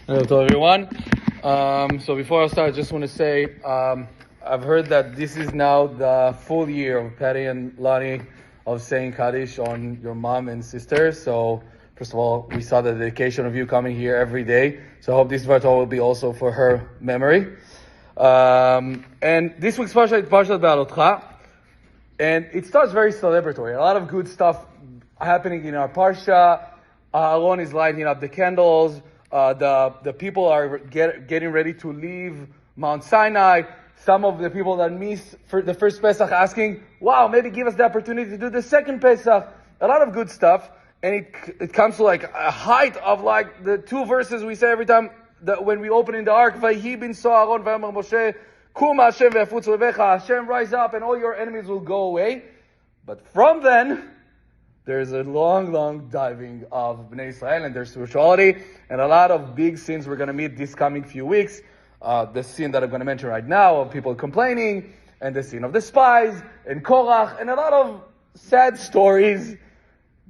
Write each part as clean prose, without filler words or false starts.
Hello, everyone. So before I start, I just want to say I've heard that this is now the full year of Patty and Lonnie of saying Kaddish on your mom and sister. So first of all, we saw the dedication of you coming here every day. So I hope this Dvar will be also for her memory. And this week's Parshat is Parshat Behaalotecha. And it starts very celebratory. A lot of good stuff happening in our Parsha. Aaron is lighting up the candles. The people are getting ready to leave Mount Sinai. Some of the people that missed for the first Pesach asking, wow, maybe give us the opportunity to do the second Pesach. A lot of good stuff. And it comes to like a height of like the two verses we say every time that when we open in the ark, Vayhi bin so Aaron v'amar Moshe, Kum Hashem ve'afutz levecha, Hashem rise up and all your enemies will go away. But from then, there's a long diving of Bnei Israel and their spirituality, and a lot of big sins we're going to meet this coming few weeks. The sin that I'm going to mention right now of people complaining, and the sin of the spies, and Korach, and a lot of sad stories.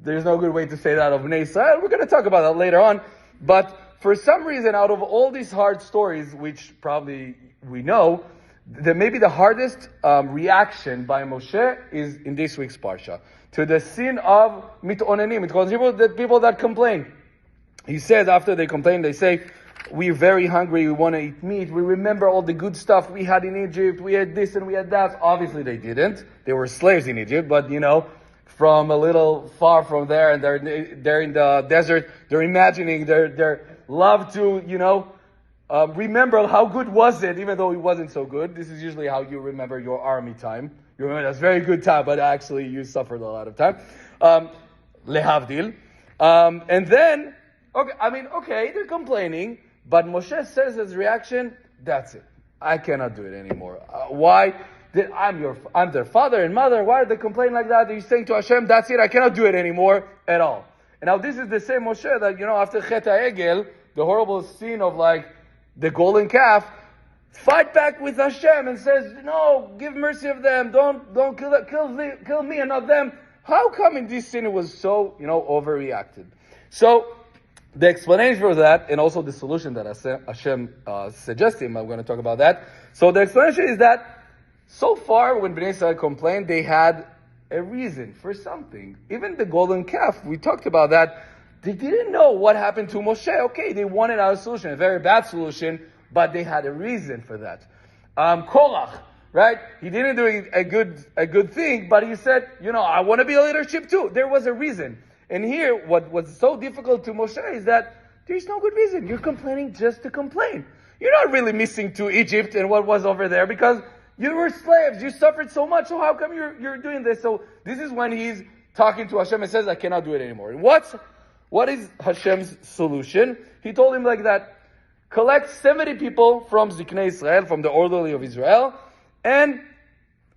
There's no good way to say that of Bnei Israel. We're going to talk about that later on. But for some reason, out of all these hard stories, which probably we know, maybe the hardest reaction by Moshe is in this week's Parsha. To the sin of mitonenim, people that complain. He says after they complain, they say, we're very hungry, we want to eat meat, we remember all the good stuff we had in Egypt, we had this and we had that. Obviously they didn't. They were slaves in Egypt, but from a little far from there, and they're in the desert, they're imagining, they're love to, remember how good was it, even though it wasn't so good. This is usually how you remember your army time. You remember that's very good time, but actually you suffered a lot of time. Lehavdil. And then, they're complaining, but Moshe says his reaction, that's it. I cannot do it anymore. Why? I'm their father and mother. Why are they complaining like that? He's saying to Hashem, that's it. I cannot do it anymore at all. And now this is the same Moshe that, after Chet HaEgel, the horrible scene of the golden calf, fight back with Hashem and says, no, give mercy of them. Don't kill me and not them. How come in this sin it was so, overreacted? So the explanation for that, and also the solution that Hashem suggested, I'm going to talk about that. So the explanation is that so far when Bnei Israel complained, they had a reason for something. Even the golden calf, we talked about that. They didn't know what happened to Moshe. Okay, they wanted a solution, a very bad solution, but they had a reason for that. Korach, right? He didn't do a good thing, but he said, I want to be a leadership too. There was a reason. And here, what was so difficult to Moshe is that there's no good reason. You're complaining just to complain. You're not really missing to Egypt and what was over there because you were slaves. You suffered so much. So how come you're doing this? So this is when he's talking to Hashem and says, I cannot do it anymore. And what is Hashem's solution? He told him like that, collect 70 people from Ziknei Israel, from the orderly of Israel, and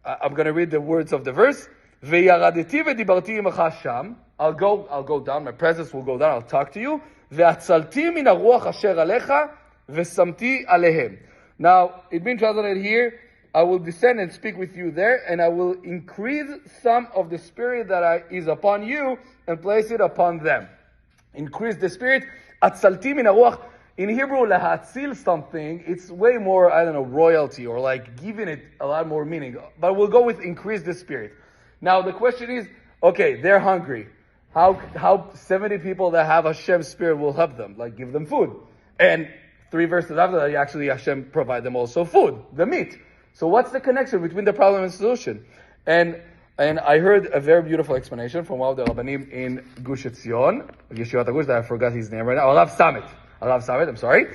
I'm going to read the words of the verse. Ve'yaradeti ve'dibarti imcha sham. I'll go down. My presence will go down. I'll talk to you. Ve'atzalti min haruach asher alecha ve'samti alehem. Now, it's been translated here. I will descend and speak with you there, and I will increase some of the spirit that is upon you and place it upon them. Increase the spirit. Atzalti min haruach. In Hebrew, lahatzil something, it's way more, royalty or giving it a lot more meaning. But we'll go with increase the spirit. Now the question is, okay, they're hungry. How 70 people that have Hashem's spirit will help them? Give them food. And 3 verses after that, actually Hashem provide them also food, the meat. So what's the connection between the problem and solution? And I heard a very beautiful explanation from one of the Rabbanim in Gush Etzion, Yeshivat HaGush, that I forgot his name right now, Rav Samet, I'm sorry.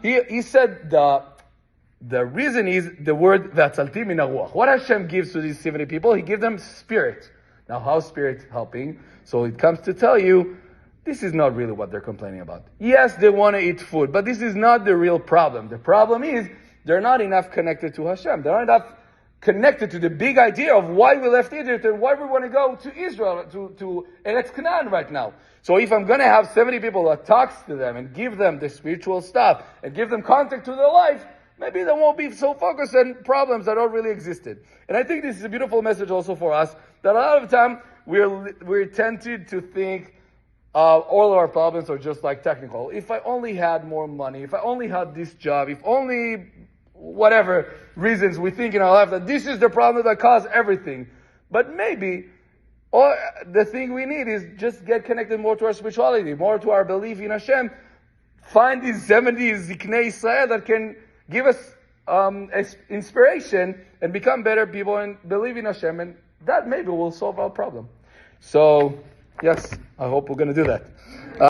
He said the reason is the word V'atzalti min haruach. What Hashem gives to these 70 people, He gives them spirit. Now, how spirit helping? So it comes to tell you, this is not really what they're complaining about. Yes, they want to eat food, but this is not the real problem. The problem is they're not enough connected to Hashem. They're not enough connected to the big idea of why we left Egypt and why we want to go to Israel, to Eretz Canaan right now. So if I'm going to have 70 people that talks to them and give them the spiritual stuff and give them contact to their life, maybe they won't be so focused on problems that don't really existed. And I think this is a beautiful message also for us, that a lot of the time we're tempted to think all our problems are just like technical. If I only had more money, if I only had this job, if only whatever reasons we think in our life that this is the problem that caused everything. But maybe all the thing we need is just get connected more to our spirituality, more to our belief in Hashem. Find these 70 Ziknei Israel that can give us inspiration and become better people and believe in Hashem, and that maybe will solve our problem. So, yes, I hope we're going to do that.